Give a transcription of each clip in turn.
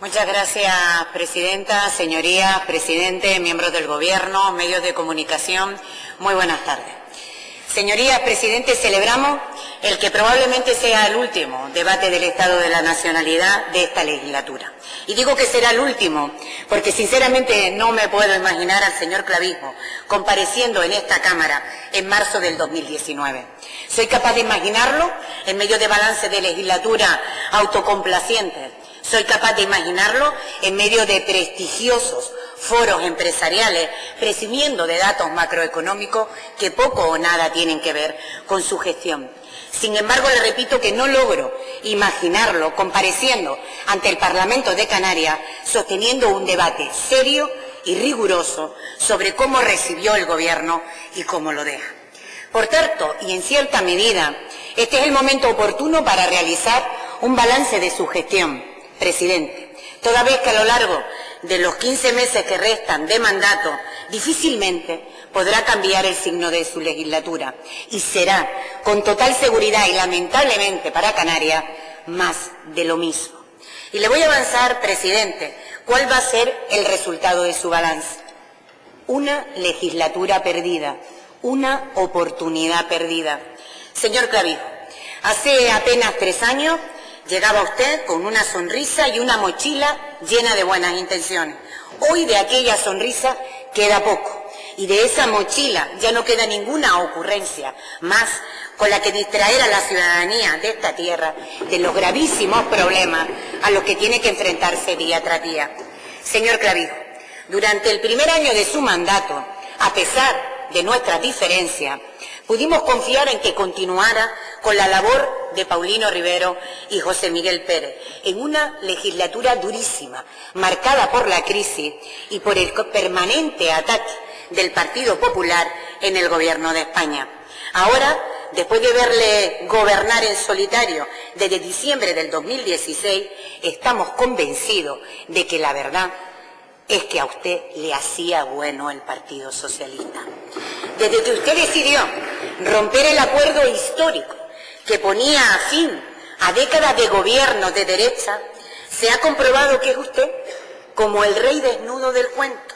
Muchas gracias, presidenta, señorías, presidente, miembros del Gobierno, medios de comunicación. Muy buenas tardes. Señorías, presidente, celebramos el que probablemente sea el último debate del Estado de la Nacionalidad de esta legislatura. Y digo que será el último porque sinceramente no me puedo imaginar al señor Clavijo compareciendo en esta Cámara en marzo del 2019. Soy capaz de imaginarlo en medio de balance de legislatura autocomplacientes. Soy capaz de imaginarlo en medio de prestigiosos foros empresariales, presumiendo de datos macroeconómicos que poco o nada tienen que ver con su gestión. Sin embargo, le repito que no logro imaginarlo compareciendo ante el Parlamento de Canarias, sosteniendo un debate serio y riguroso sobre cómo recibió el Gobierno y cómo lo deja. Por tanto, y en cierta medida, este es el momento oportuno para realizar un balance de su gestión, presidente, toda vez que a lo largo de los 15 meses que restan de mandato, difícilmente podrá cambiar el signo de su legislatura y será, con total seguridad y lamentablemente para Canarias, más de lo mismo. Y le voy a avanzar, presidente, cuál va a ser el resultado de su balance. Una legislatura perdida, una oportunidad perdida. Señor Clavijo, hace apenas 3 años llegaba usted con una sonrisa y una mochila llena de buenas intenciones. Hoy de aquella sonrisa queda poco y de esa mochila ya no queda ninguna ocurrencia más con la que distraer a la ciudadanía de esta tierra de los gravísimos problemas a los que tiene que enfrentarse día tras día. Señor Clavijo, durante el primer año de su mandato, a pesar de nuestras diferencias, pudimos confiar en que continuara con la labor de Paulino Rivero y José Miguel Pérez, en una legislatura durísima, marcada por la crisis y por el permanente ataque del Partido Popular en el Gobierno de España. Ahora, después de verle gobernar en solitario desde diciembre del 2016, estamos convencidos de que la verdad es que a usted le hacía bueno el Partido Socialista. Desde que usted decidió romper el acuerdo histórico que ponía fin a décadas de gobierno de derecha, se ha comprobado que es usted como el rey desnudo del cuento,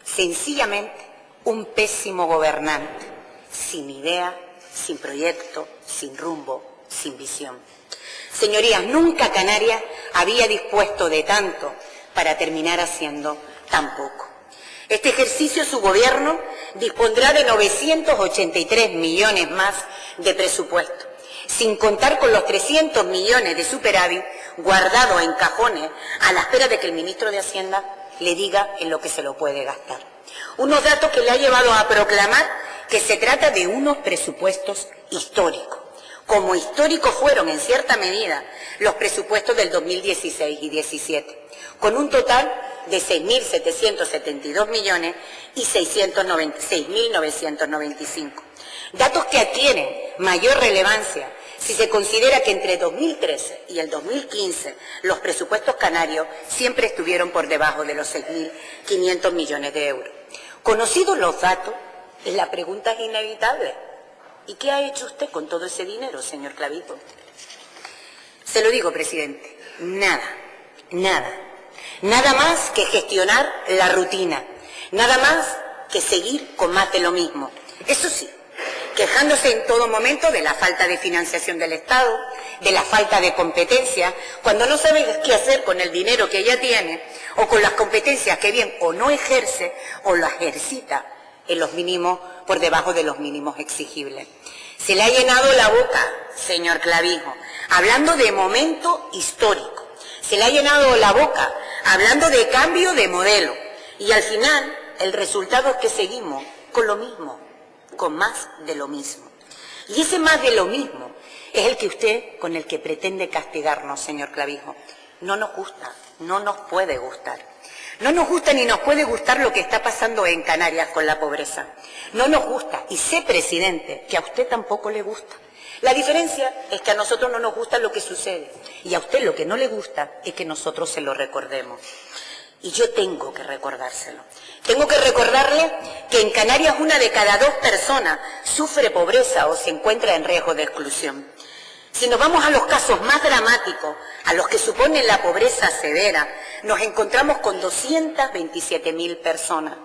sencillamente un pésimo gobernante, sin idea, sin proyecto, sin rumbo, sin visión. Señorías, nunca Canarias había dispuesto de tanto para terminar haciendo tan poco. Este ejercicio su gobierno dispondrá de 983 millones más de presupuesto, sin contar con los 300 millones de superávit guardados en cajones a la espera de que el ministro de Hacienda le diga en lo que se lo puede gastar. Unos datos que le ha llevado a proclamar que se trata de unos presupuestos históricos, como históricos fueron en cierta medida los presupuestos del 2016 y 17, con un total de 6.772 millones y 6.995. Datos que adquieren mayor relevancia si se considera que entre 2013 y el 2015 los presupuestos canarios siempre estuvieron por debajo de los 6.500 millones de euros. Conocidos los datos, la pregunta es inevitable. ¿Y qué ha hecho usted con todo ese dinero, señor Clavijo? Se lo digo, presidente, nada, nada. Nada más que gestionar la rutina, nada más que seguir con más de lo mismo. Eso sí, quejándose en todo momento de la falta de financiación del Estado, de la falta de competencia, cuando no sabe qué hacer con el dinero que ya tiene, o con las competencias que bien o no ejerce o las ejercita en los mínimos, por debajo de los mínimos exigibles. Se le ha llenado la boca, señor Clavijo, hablando de momento histórico. Se le ha llenado la boca hablando de cambio de modelo. Y al final, el resultado es que seguimos con lo mismo, con más de lo mismo. Y ese más de lo mismo es el que usted, con el que pretende castigarnos, señor Clavijo. No nos gusta, no nos puede gustar. No nos gusta ni nos puede gustar lo que está pasando en Canarias con la pobreza. No nos gusta, y sé, presidente, que a usted tampoco le gusta. La diferencia es que a nosotros no nos gusta lo que sucede, y a usted lo que no le gusta es que nosotros se lo recordemos. Y yo tengo que recordárselo. Tengo que recordarle que en Canarias 1 de cada 2 personas sufre pobreza o se encuentra en riesgo de exclusión. Si nos vamos a los casos más dramáticos, a los que suponen la pobreza severa, nos encontramos con 227.000 personas.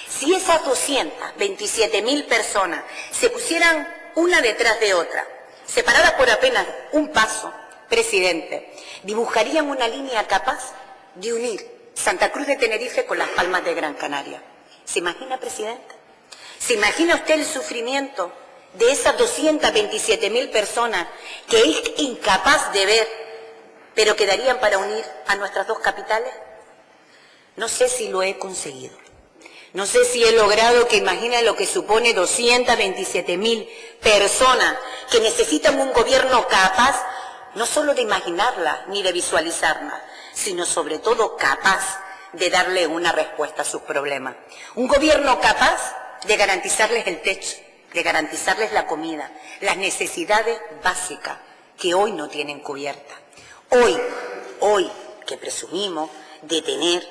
Si esas 227.000 personas se pusieran una detrás de otra, separadas por apenas un paso, presidente, dibujarían una línea capaz de unir Santa Cruz de Tenerife con Las Palmas de Gran Canaria. ¿Se imagina, presidente? ¿Se imagina usted el sufrimiento de esas 227.000 personas que es incapaz de ver, pero que darían para unir a nuestras dos capitales? No sé si lo he conseguido. No sé si he logrado que imaginen lo que supone 227.000 personas que necesitan un gobierno capaz no solo de imaginarla ni de visualizarla, sino sobre todo capaz de darle una respuesta a sus problemas. Un gobierno capaz de garantizarles el techo, de garantizarles la comida, las necesidades básicas que hoy no tienen cubiertas. Hoy que presumimos de tener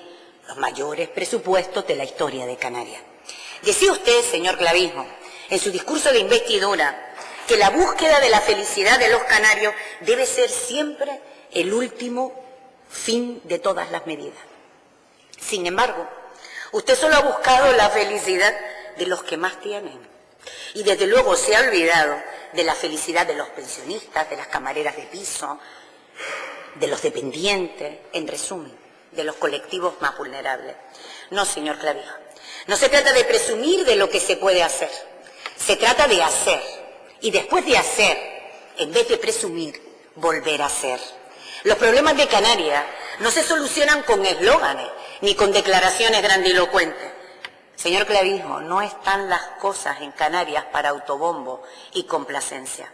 los mayores presupuestos de la historia de Canarias. Decía usted, señor Clavijo, en su discurso de investidura, que la búsqueda de la felicidad de los canarios debe ser siempre el último fin de todas las medidas. Sin embargo, usted solo ha buscado la felicidad de los que más tienen. Y desde luego se ha olvidado de la felicidad de los pensionistas, de las camareras de piso, de los dependientes, en resumen, de los colectivos más vulnerables. No, señor Clavijo, no se trata de presumir de lo que se puede hacer. Se trata de hacer. Y después de hacer, en vez de presumir, volver a hacer. Los problemas de Canarias no se solucionan con eslóganes ni con declaraciones grandilocuentes. Señor Clavijo, no están las cosas en Canarias para autobombo y complacencia.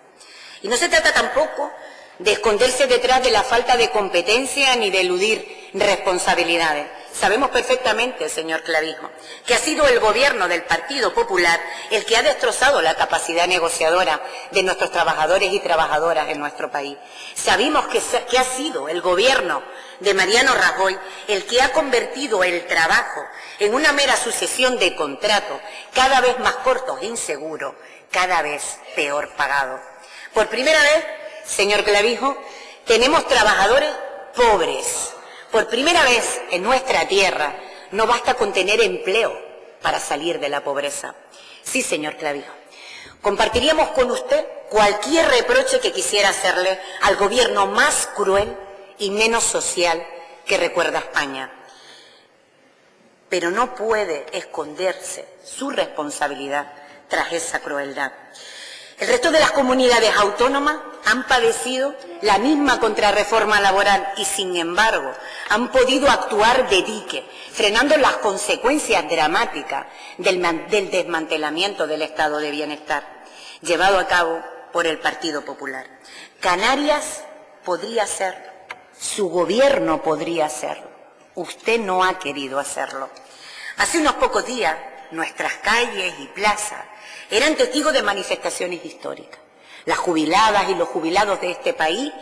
Y no se trata tampoco de esconderse detrás de la falta de competencia ni de eludir responsabilidades. Sabemos perfectamente, señor Clavijo, que ha sido el gobierno del Partido Popular el que ha destrozado la capacidad negociadora de nuestros trabajadores y trabajadoras en nuestro país. Sabemos que ha sido el gobierno de Mariano Rajoy el que ha convertido el trabajo en una mera sucesión de contratos cada vez más cortos e inseguros, cada vez peor pagados. Por primera vez, señor Clavijo, tenemos trabajadores pobres. Por primera vez en nuestra tierra no basta con tener empleo para salir de la pobreza. Sí, señor Clavijo, compartiríamos con usted cualquier reproche que quisiera hacerle al gobierno más cruel y menos social que recuerda España. Pero no puede esconderse su responsabilidad tras esa crueldad. El resto de las comunidades autónomas han padecido la misma contrarreforma laboral y, sin embargo, han podido actuar de dique, frenando las consecuencias dramáticas del desmantelamiento del estado de bienestar, llevado a cabo por el Partido Popular. Canarias podría hacerlo, su gobierno podría hacerlo. Usted no ha querido hacerlo. Hace unos pocos días, nuestras calles y plazas eran testigos de manifestaciones históricas. Las jubiladas y los jubilados de este país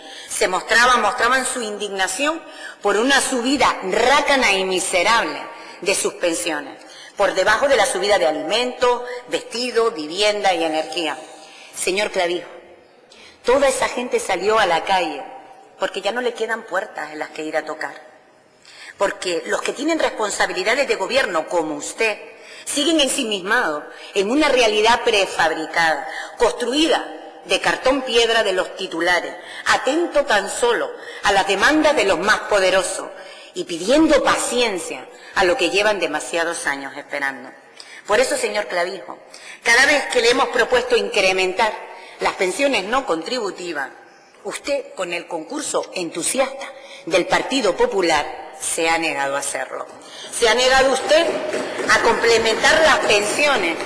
mostraban su indignación por una subida rácana y miserable de sus pensiones, por debajo de la subida de alimentos, vestidos, vivienda y energía. Señor Clavijo, toda esa gente salió a la calle porque ya no le quedan puertas en las que ir a tocar. Porque los que tienen responsabilidades de gobierno, como usted, siguen ensimismados en una realidad prefabricada, construida de cartón piedra de los titulares, atento tan solo a las demandas de los más poderosos y pidiendo paciencia a lo que llevan demasiados años esperando. Por eso, señor Clavijo, cada vez que le hemos propuesto incrementar las pensiones no contributivas, usted, con el concurso entusiasta del Partido Popular, se ha negado a hacerlo. Se ha negado usted a complementar las pensiones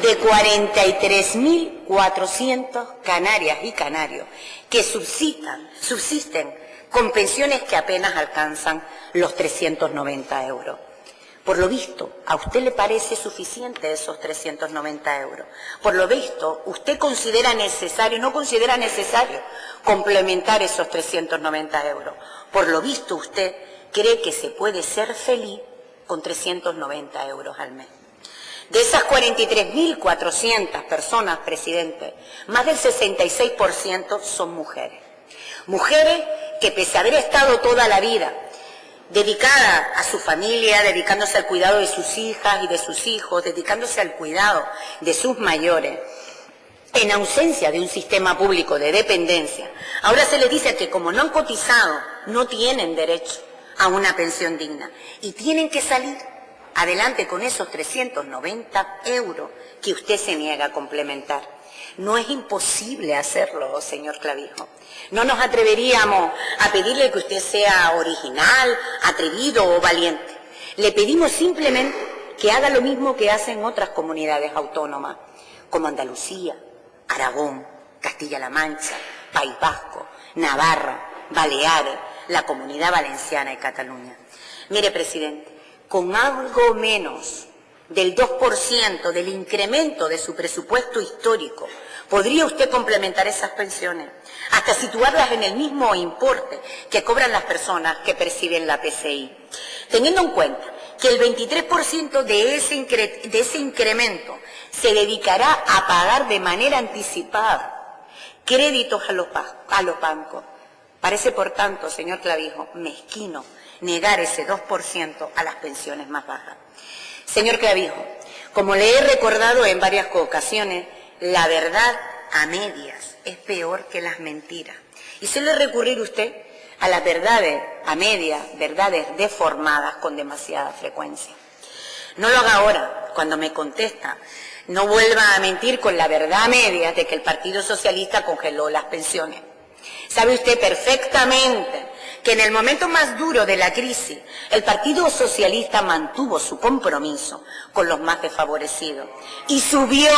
de 43.400 canarias y canarios que subsisten con pensiones que apenas alcanzan los 390 euros. Por lo visto, a usted le parece suficiente esos 390 euros. Por lo visto, usted no considera necesario complementar esos 390 euros. Por lo visto, usted cree que se puede ser feliz con 390 euros al mes. De esas 43.400 personas, presidente, más del 66% son mujeres. Mujeres que, pese a haber estado toda la vida dedicada a su familia, dedicándose al cuidado de sus hijas y de sus hijos, dedicándose al cuidado de sus mayores, en ausencia de un sistema público de dependencia, ahora se les dice que como no han cotizado, no tienen derecho a una pensión digna y tienen que salir adelante con esos 390 euros que usted se niega a complementar. No es imposible hacerlo, señor Clavijo. No nos atreveríamos a pedirle que usted sea original, atrevido o valiente. Le pedimos simplemente que haga lo mismo que hacen otras comunidades autónomas, como Andalucía, Aragón, Castilla-La Mancha, País Vasco, Navarra, Baleares, la Comunidad Valenciana y Cataluña. Mire, presidente, con algo menos del 2% del incremento de su presupuesto histórico, podría usted complementar esas pensiones, hasta situarlas en el mismo importe que cobran las personas que perciben la PCI, teniendo en cuenta que el 23% de ese incremento se dedicará a pagar de manera anticipada créditos a los bancos. Parece, por tanto, señor Clavijo, mezquino negar ese 2% a las pensiones más bajas. Señor Clavijo, como le he recordado en varias ocasiones, la verdad a medias es peor que las mentiras. Y suele recurrir usted a las verdades a medias, verdades deformadas con demasiada frecuencia. No lo haga ahora, cuando me contesta. No vuelva a mentir con la verdad a medias de que el Partido Socialista congeló las pensiones. Sabe usted perfectamente que en el momento más duro de la crisis, el Partido Socialista mantuvo su compromiso con los más desfavorecidos y subió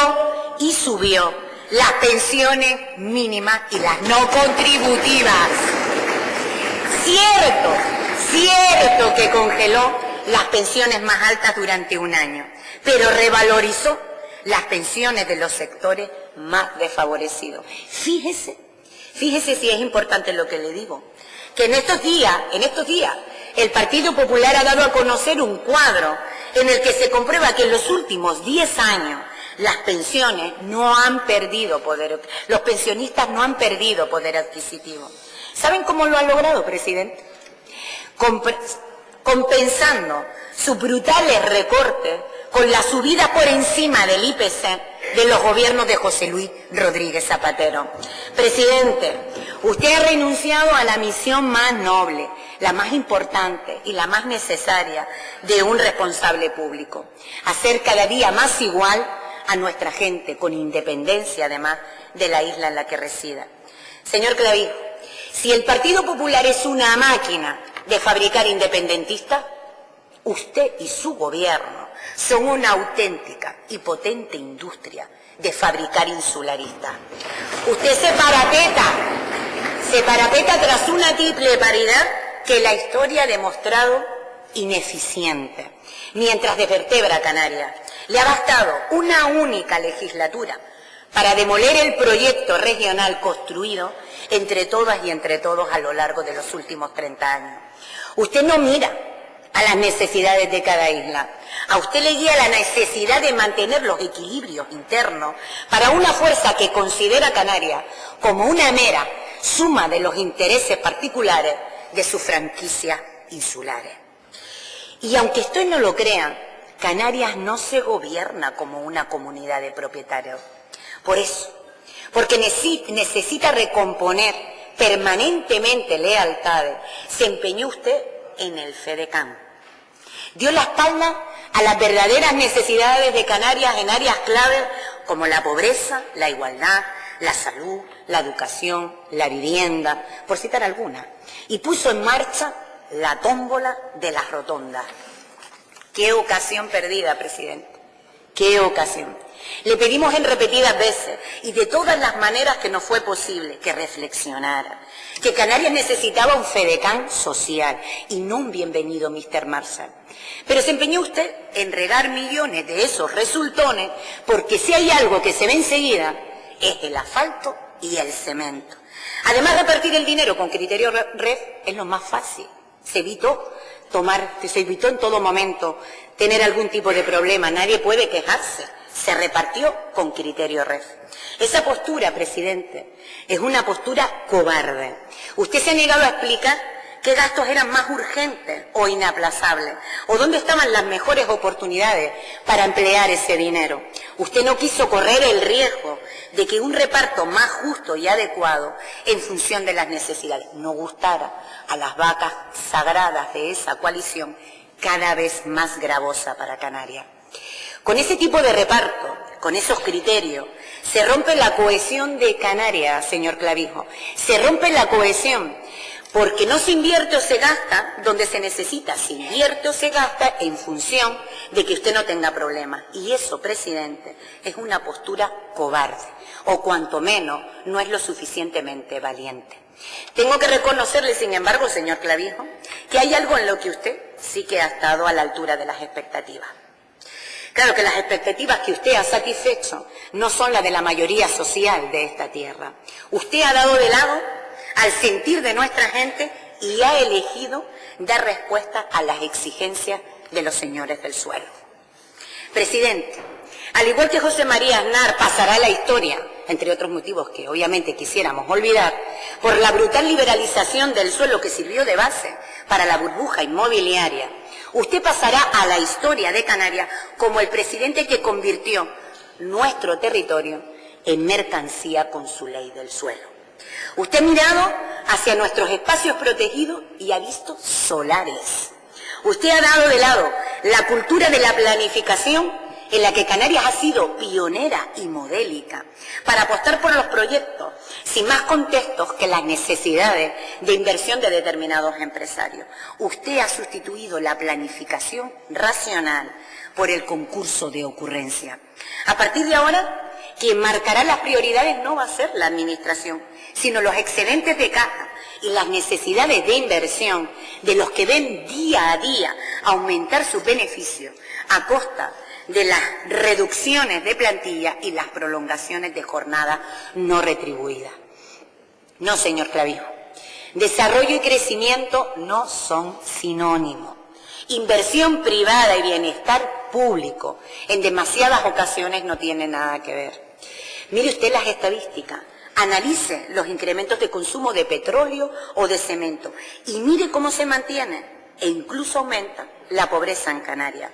las pensiones mínimas y las no contributivas. Cierto que congeló las pensiones más altas durante un año, pero revalorizó las pensiones de los sectores más desfavorecidos. Fíjese si es importante lo que le digo, que en estos días, el Partido Popular ha dado a conocer un cuadro en el que se comprueba que en los últimos 10 años las pensiones no han perdido poder, los pensionistas no han perdido poder adquisitivo. ¿Saben cómo lo ha logrado, presidente? Compensando sus brutales recortes con la subida por encima del IPC de los gobiernos de José Luis Rodríguez Zapatero. Presidente, usted ha renunciado a la misión más noble, la más importante y la más necesaria de un responsable público, hacer cada día más igual a nuestra gente, con independencia además de la isla en la que resida. Señor Clavijo, si el Partido Popular es una máquina de fabricar independentistas, usted y su gobierno son una auténtica y potente industria de fabricar insularistas. Usted se parapeta tras una triple paridad que la historia ha demostrado ineficiente, mientras desvertebra a Canarias. Le ha bastado una única legislatura para demoler el proyecto regional construido entre todas y entre todos a lo largo de los últimos 30 años. Usted no mira a las necesidades de cada isla. A usted le guía la necesidad de mantener los equilibrios internos para una fuerza que considera Canarias como una mera suma de los intereses particulares de sus franquicias insulares. Y aunque usted no lo crea, Canarias no se gobierna como una comunidad de propietarios. Por eso, porque necesita recomponer permanentemente lealtades, se empeñó usted en el FEDECAN. Dio la espalda a las verdaderas necesidades de Canarias en áreas claves como la pobreza, la igualdad, la salud, la educación, la vivienda, por citar algunas, y puso en marcha la tómbola de las rotondas. ¡Qué ocasión perdida, presidente! ¡Qué ocasión! Le pedimos en repetidas veces y de todas las maneras que nos fue posible que reflexionara, que Canarias necesitaba un FEDECAN social y no un bienvenido Mr. Marshall. Pero se empeñó usted en regar millones de esos resultones, porque si hay algo que se ve enseguida es el asfalto y el cemento. Además, repartir el dinero con criterio REF es lo más fácil. Se evitó se evitó en todo momento tener algún tipo de problema, nadie puede quejarse, se repartió con criterio REF. Esa postura, presidente, es una postura cobarde. Usted se ha negado a explicar qué gastos eran más urgentes o inaplazables, o dónde estaban las mejores oportunidades para emplear ese dinero. Usted no quiso correr el riesgo de que un reparto más justo y adecuado en función de las necesidades no gustara a las vacas sagradas de esa coalición cada vez más gravosa para Canarias. Con ese tipo de reparto, con esos criterios, se rompe la cohesión de Canarias, señor Clavijo. Se rompe la cohesión porque no se invierte o se gasta donde se necesita, se invierte o se gasta en función de que usted no tenga problemas. Y eso, presidente, es una postura cobarde, o cuanto menos no es lo suficientemente valiente. Tengo que reconocerle, sin embargo, señor Clavijo, que hay algo en lo que usted sí que ha estado a la altura de las expectativas. Claro que las expectativas que usted ha satisfecho no son las de la mayoría social de esta tierra. Usted ha dado de lado al sentir de nuestra gente y ha elegido dar respuesta a las exigencias de los señores del suelo. Presidente, al igual que José María Aznar pasará a la historia, entre otros motivos que obviamente quisiéramos olvidar, por la brutal liberalización del suelo que sirvió de base para la burbuja inmobiliaria, usted pasará a la historia de Canarias como el presidente que convirtió nuestro territorio en mercancía con su ley del suelo. Usted ha mirado hacia nuestros espacios protegidos y ha visto solares. Usted ha dado de lado la cultura de la planificación en la que Canarias ha sido pionera y modélica para apostar por los proyectos sin más contextos que las necesidades de inversión de determinados empresarios. Usted ha sustituido la planificación racional por el concurso de ocurrencia. A partir de ahora, quien marcará las prioridades no va a ser la administración, sino los excedentes de caja y las necesidades de inversión de los que ven día a día aumentar sus beneficios a costa de las reducciones de plantilla y las prolongaciones de jornada no retribuidas. No, señor Clavijo, desarrollo y crecimiento no son sinónimos. Inversión privada y bienestar público en demasiadas ocasiones no tienen nada que ver. Mire usted las estadísticas, analice los incrementos de consumo de petróleo o de cemento y mire cómo se mantiene e incluso aumenta la pobreza en Canarias.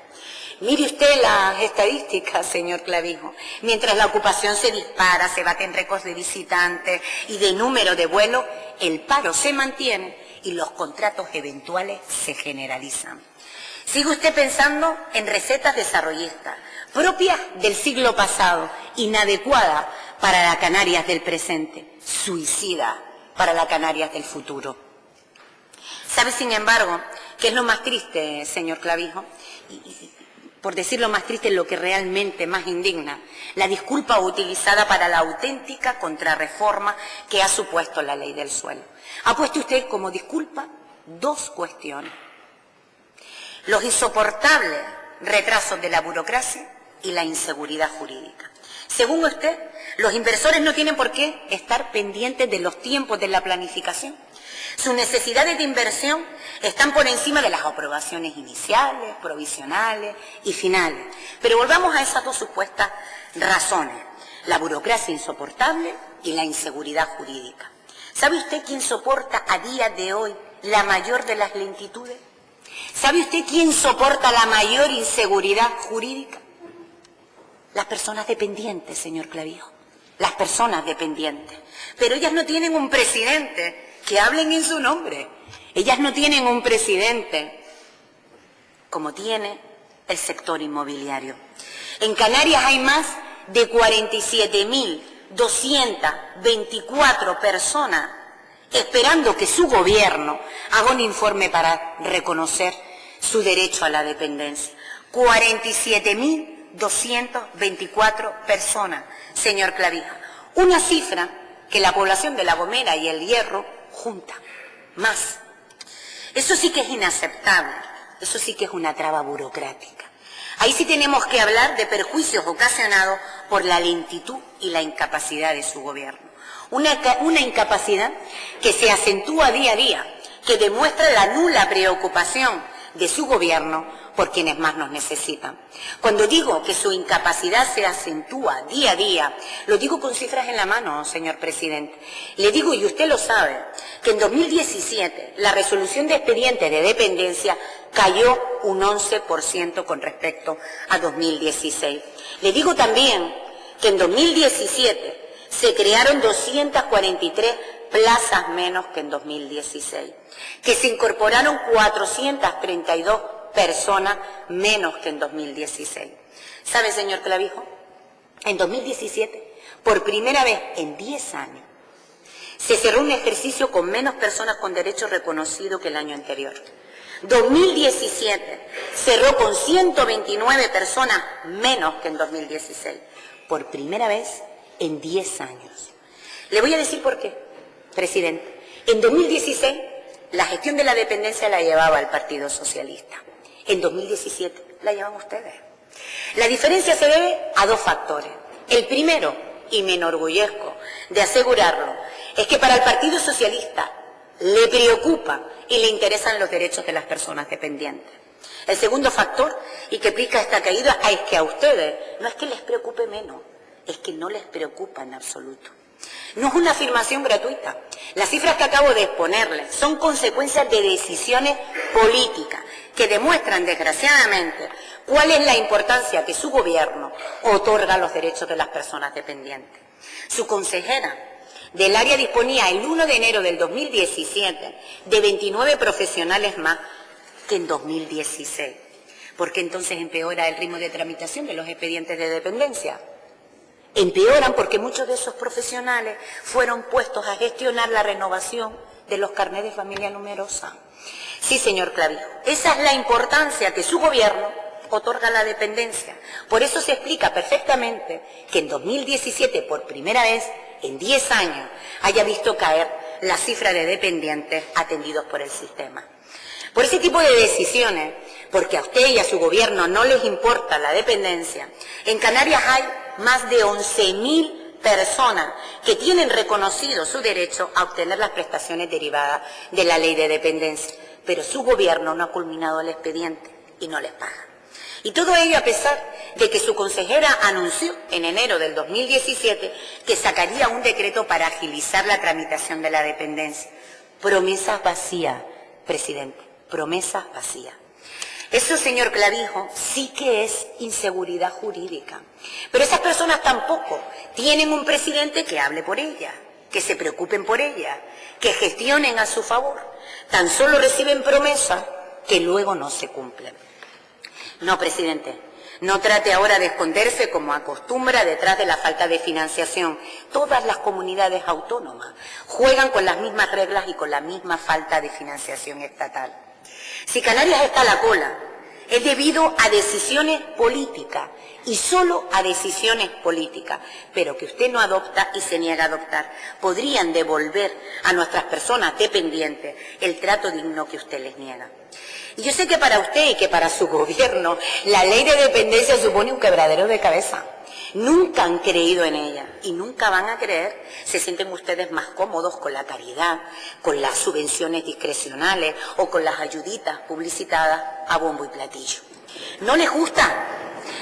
Mire usted las estadísticas, señor Clavijo. Mientras la ocupación se dispara, se baten récords de visitantes y de número de vuelos, el paro se mantiene y los contratos eventuales se generalizan. Sigue usted pensando en recetas desarrollistas, propias del siglo pasado, inadecuadas para las Canarias del presente, suicida para las Canarias del futuro. ¿Sabe, sin embargo, qué es lo más triste, señor Clavijo? Por decirlo más triste, lo que realmente más indigna, la disculpa utilizada para la auténtica contrarreforma que ha supuesto la ley del suelo. Ha puesto usted como disculpa dos cuestiones: los insoportables retrasos de la burocracia y la inseguridad jurídica. Según usted, los inversores no tienen por qué estar pendientes de los tiempos de la planificación. Sus necesidades de inversión están por encima de las aprobaciones iniciales, provisionales y finales. Pero volvamos a esas dos supuestas razones: la burocracia insoportable y la inseguridad jurídica. ¿Sabe usted quién soporta a día de hoy la mayor de las lentitudes? ¿Sabe usted quién soporta la mayor inseguridad jurídica? Las personas dependientes, señor Clavijo. Las personas dependientes. Pero ellas no tienen un presidente que hablen en su nombre. Ellas no tienen un presidente como tiene el sector inmobiliario. En Canarias hay más de 47.224 personas esperando que su gobierno haga un informe para reconocer su derecho a la dependencia. 47.224 personas, señor Clavijo. Una cifra que la población de La Gomera y El Hierro junta, más. Eso sí que es inaceptable, eso sí que es una traba burocrática. Ahí sí tenemos que hablar de perjuicios ocasionados por la lentitud y la incapacidad de su gobierno. Una incapacidad que se acentúa día a día, que demuestra la nula preocupación de su gobierno por quienes más nos necesitan. Cuando digo que su incapacidad se acentúa día a día, lo digo con cifras en la mano, señor presidente. Le digo, y usted lo sabe, que en 2017 la resolución de expedientes de dependencia cayó un 11% con respecto a 2016. Le digo también que en 2017 se crearon 243 plazas menos que en 2016, que se incorporaron 432 personas menos que en 2016. ¿Sabe, señor Clavijo? En 2017, por primera vez en 10 años, se cerró un ejercicio con menos personas con derechos reconocidos que el año anterior. 2017 cerró con 129 personas menos que en 2016, por primera vez en 10 años. Le voy a decir por qué, presidente. En 2016, la gestión de la dependencia la llevaba el Partido Socialista. En 2017 la llevan ustedes. La diferencia se debe a dos factores. El primero, y me enorgullezco de asegurarlo, es que para el Partido Socialista le preocupa y le interesan los derechos de las personas dependientes. El segundo factor, y que explica esta caída, es que a ustedes no es que les preocupe menos, es que no les preocupa en absoluto. No es una afirmación gratuita. Las cifras que acabo de exponerles son consecuencias de decisiones políticas que demuestran, desgraciadamente, cuál es la importancia que su gobierno otorga a los derechos de las personas dependientes. Su consejera del área disponía el 1 de enero del 2017 de 29 profesionales más que en 2016. ¿Por qué entonces empeora el ritmo de tramitación de los expedientes de dependencia? Empeoran porque muchos de esos profesionales fueron puestos a gestionar la renovación de los carnets de familia numerosa. Sí, señor Clavijo, esa es la importancia que su gobierno otorga a la dependencia. Por eso se explica perfectamente que en 2017, por primera vez en 10 años, haya visto caer la cifra de dependientes atendidos por el sistema. Por ese tipo de decisiones, porque a usted y a su gobierno no les importa la dependencia, en Canarias hay más de 11.000 personas que tienen reconocido su derecho a obtener las prestaciones derivadas de la ley de dependencia, pero su gobierno no ha culminado el expediente y no les paga. Y todo ello a pesar de que su consejera anunció en enero del 2017 que sacaría un decreto para agilizar la tramitación de la dependencia. Promesas vacías, presidente, promesas vacías. Eso, señor Clavijo, sí que es inseguridad jurídica. Pero esas personas tampoco tienen un presidente que hable por ellas, que se preocupen por ellas, que gestionen a su favor. Tan solo reciben promesas que luego no se cumplen. No, presidente, no trate ahora de esconderse como acostumbra detrás de la falta de financiación. Todas las comunidades autónomas juegan con las mismas reglas y con la misma falta de financiación estatal. Si Canarias está a la cola, es debido a decisiones políticas y solo a decisiones políticas, pero que usted no adopta y se niega a adoptar. Podrían devolver a nuestras personas dependientes el trato digno que usted les niega. Y yo sé que para usted y que para su gobierno la ley de dependencia supone un quebradero de cabeza. Nunca han creído en ella y nunca van a creer. Se sienten ustedes más cómodos con la caridad, con las subvenciones discrecionales o con las ayuditas publicitadas a bombo y platillo. No les gusta,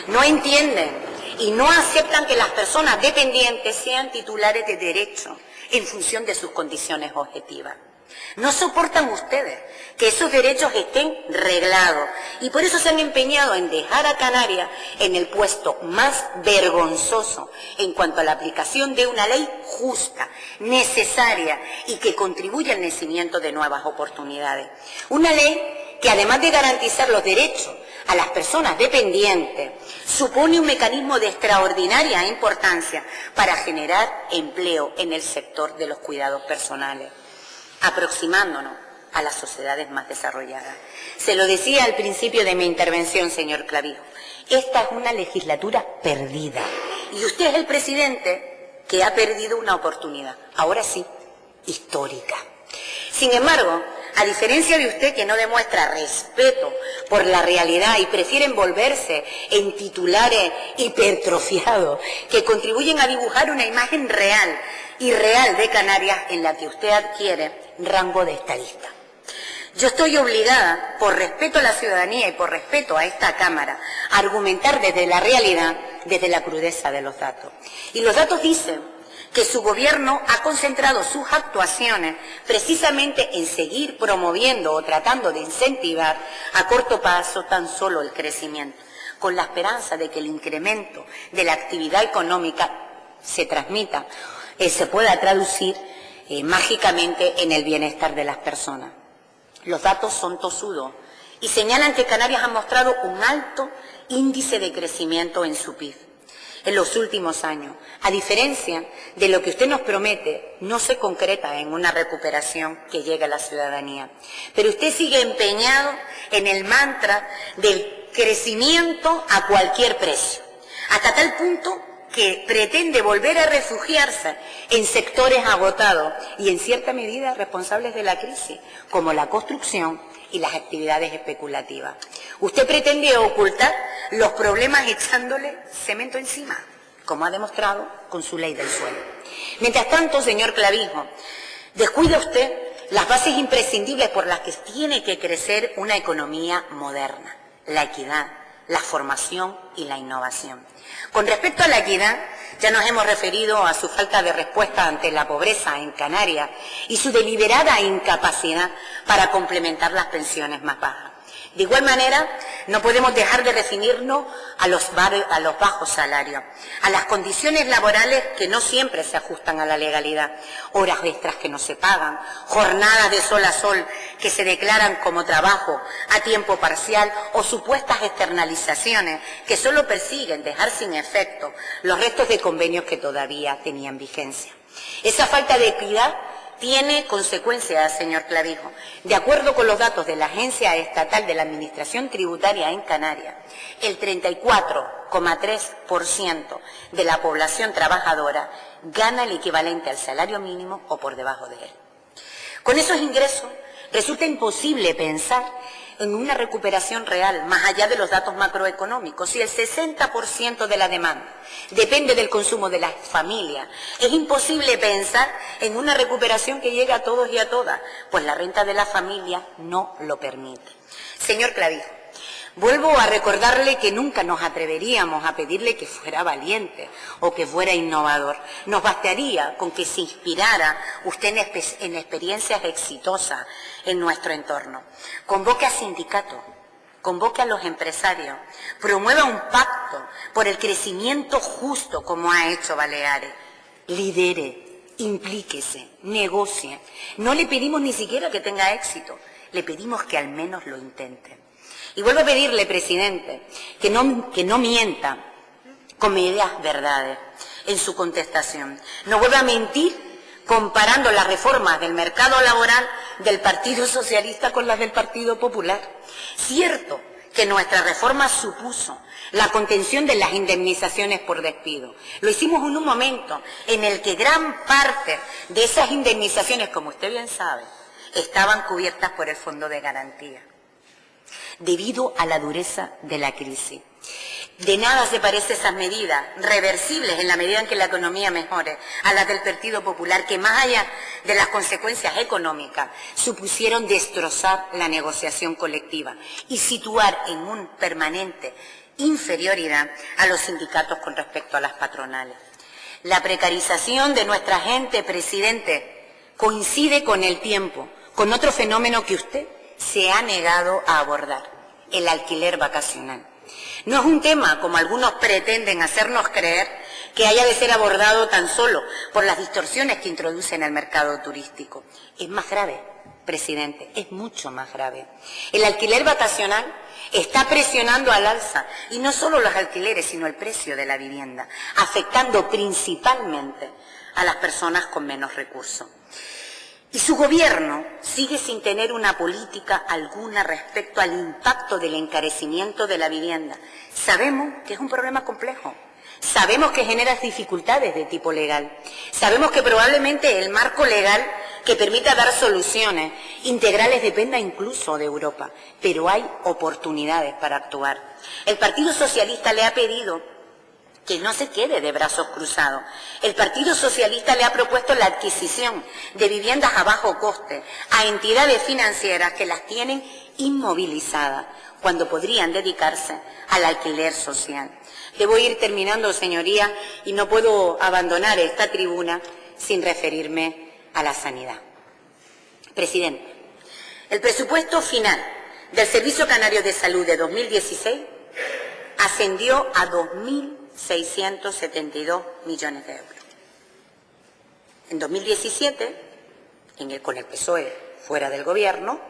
no entienden y no aceptan que las personas dependientes sean titulares de derecho en función de sus condiciones objetivas. No soportan ustedes que esos derechos estén reglados y por eso se han empeñado en dejar a Canarias en el puesto más vergonzoso en cuanto a la aplicación de una ley justa, necesaria y que contribuye al nacimiento de nuevas oportunidades. Una ley que además de garantizar los derechos a las personas dependientes, supone un mecanismo de extraordinaria importancia para generar empleo en el sector de los cuidados personales, aproximándonos a las sociedades más desarrolladas. Se lo decía al principio de mi intervención, señor Clavijo, esta es una legislatura perdida y usted es el presidente que ha perdido una oportunidad, ahora sí, histórica. Sin embargo, a diferencia de usted que no demuestra respeto por la realidad y prefiere envolverse en titulares hipertrofiados que contribuyen a dibujar una imagen real y real de Canarias en la que usted adquiere rango de estadista. Yo estoy obligada, por respeto a la ciudadanía y por respeto a esta Cámara, a argumentar desde la realidad, desde la crudeza de los datos. Y los datos dicen que su gobierno ha concentrado sus actuaciones precisamente en seguir promoviendo o tratando de incentivar a corto plazo tan solo el crecimiento, con la esperanza de que el incremento de la actividad económica se transmita, se pueda traducir mágicamente en el bienestar de las personas. Los datos son tozudos y señalan que Canarias ha mostrado un alto índice de crecimiento en su PIB en los últimos años. A diferencia de lo que usted nos promete, no se concreta en una recuperación que llegue a la ciudadanía. Pero usted sigue empeñado en el mantra del crecimiento a cualquier precio, hasta tal punto que pretende volver a refugiarse en sectores agotados y en cierta medida responsables de la crisis, como la construcción y las actividades especulativas. Usted pretende ocultar los problemas echándole cemento encima, como ha demostrado con su ley del suelo. Mientras tanto, señor Clavijo, descuida usted las bases imprescindibles por las que tiene que crecer una economía moderna: la equidad, la formación y la innovación. Con respecto a la equidad, ya nos hemos referido a su falta de respuesta ante la pobreza en Canarias y su deliberada incapacidad para complementar las pensiones más bajas. De igual manera, no podemos dejar de referirnos a los bajos salarios, a las condiciones laborales que no siempre se ajustan a la legalidad, horas extras que no se pagan, jornadas de sol a sol que se declaran como trabajo a tiempo parcial o supuestas externalizaciones que solo persiguen dejar sin efecto los restos de convenios que todavía tenían vigencia. Esa falta de equidad tiene consecuencias, señor Clavijo. De acuerdo con los datos de la Agencia Estatal de la Administración Tributaria en Canarias, el 34,3% de la población trabajadora gana el equivalente al salario mínimo o por debajo de él. Con esos ingresos resulta imposible pensar en una recuperación real, más allá de los datos macroeconómicos. Si el 60% de la demanda depende del consumo de las familias, es imposible pensar en una recuperación que llegue a todos y a todas, pues la renta de la familia no lo permite. Señor Clavijo, vuelvo a recordarle que nunca nos atreveríamos a pedirle que fuera valiente o que fuera innovador. Nos bastaría con que se inspirara usted en experiencias exitosas en nuestro entorno. Convoque a sindicatos, convoque a los empresarios, promueva un pacto por el crecimiento justo como ha hecho Baleares. Lidere, implíquese, negocie. No le pedimos ni siquiera que tenga éxito, le pedimos que al menos lo intente. Y vuelvo a pedirle, presidente, que no mienta con medias verdades en su contestación. No vuelva a mentir comparando las reformas del mercado laboral del Partido Socialista con las del Partido Popular. Cierto que nuestra reforma supuso la contención de las indemnizaciones por despido. Lo hicimos en un momento en el que gran parte de esas indemnizaciones, como usted bien sabe, estaban cubiertas por el Fondo de Garantía, debido a la dureza de la crisis. De nada se parecen esas medidas, reversibles en la medida en que la economía mejore, a las del Partido Popular, que más allá de las consecuencias económicas, supusieron destrozar la negociación colectiva y situar en un permanente inferioridad a los sindicatos con respecto a las patronales. La precarización de nuestra gente, presidente, coincide con el tiempo, con otro fenómeno que usted se ha negado a abordar: el alquiler vacacional. No es un tema, como algunos pretenden hacernos creer, que haya de ser abordado tan solo por las distorsiones que introduce en el mercado turístico. Es más grave, presidente, es mucho más grave. El alquiler vacacional está presionando al alza, y no solo los alquileres, sino el precio de la vivienda, afectando principalmente a las personas con menos recursos. Y su gobierno sigue sin tener una política alguna respecto al impacto del encarecimiento de la vivienda. Sabemos que es un problema complejo, sabemos que genera dificultades de tipo legal, sabemos que probablemente el marco legal que permita dar soluciones integrales dependa incluso de Europa, pero hay oportunidades para actuar. El Partido Socialista le ha pedido que no se quede de brazos cruzados. El Partido Socialista le ha propuesto la adquisición de viviendas a bajo coste a entidades financieras que las tienen inmovilizadas, cuando podrían dedicarse al alquiler social. Debo ir terminando, señoría, y no puedo abandonar esta tribuna sin referirme a la sanidad. Presidente, el presupuesto final del Servicio Canario de Salud de 2016 ascendió a 2.672 millones de euros. En 2017, con el PSOE fuera del Gobierno,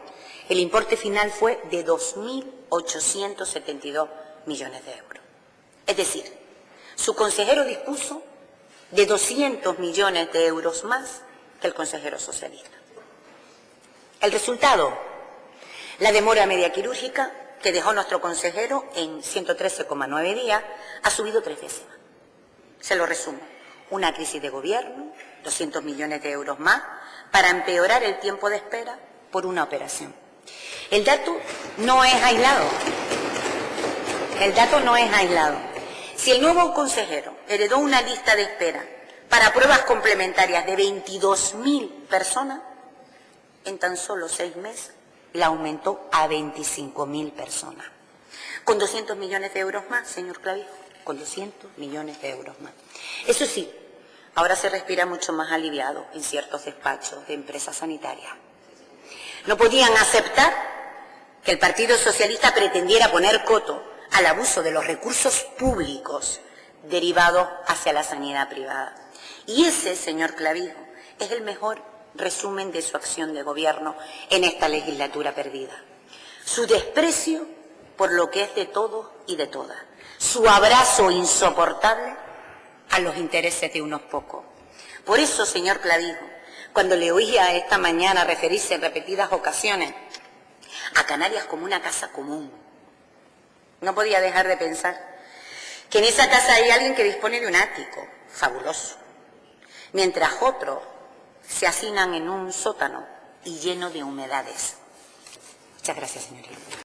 el importe final fue de 2.872 millones de euros. Es decir, su consejero dispuso de 200 millones de euros más que el consejero socialista. El resultado, la demora media quirúrgica que dejó nuestro consejero en 113,9 días, ha subido 3 décimas. Se lo resumo. Una crisis de gobierno, 200 millones de euros más, para empeorar el tiempo de espera por una operación. El dato no es aislado. El dato no es aislado. Si el nuevo consejero heredó una lista de espera para pruebas complementarias de 22.000 personas, en tan solo 6 meses la aumentó a 25.000 personas. Con 200 millones de euros más, señor Clavijo, con 200 millones de euros más. Eso sí, ahora se respira mucho más aliviado en ciertos despachos de empresas sanitarias. No podían aceptar que el Partido Socialista pretendiera poner coto al abuso de los recursos públicos derivados hacia la sanidad privada. Y ese, señor Clavijo, es el mejor resumen de su acción de gobierno en esta legislatura perdida. Su desprecio por lo que es de todos y de todas. Su abrazo insoportable a los intereses de unos pocos. Por eso, señor Clavijo, cuando le oía esta mañana referirse en repetidas ocasiones a Canarias como una casa común, no podía dejar de pensar que en esa casa hay alguien que dispone de un ático fabuloso, mientras otros se hacinan en un sótano y lleno de humedades. Muchas gracias, señoría.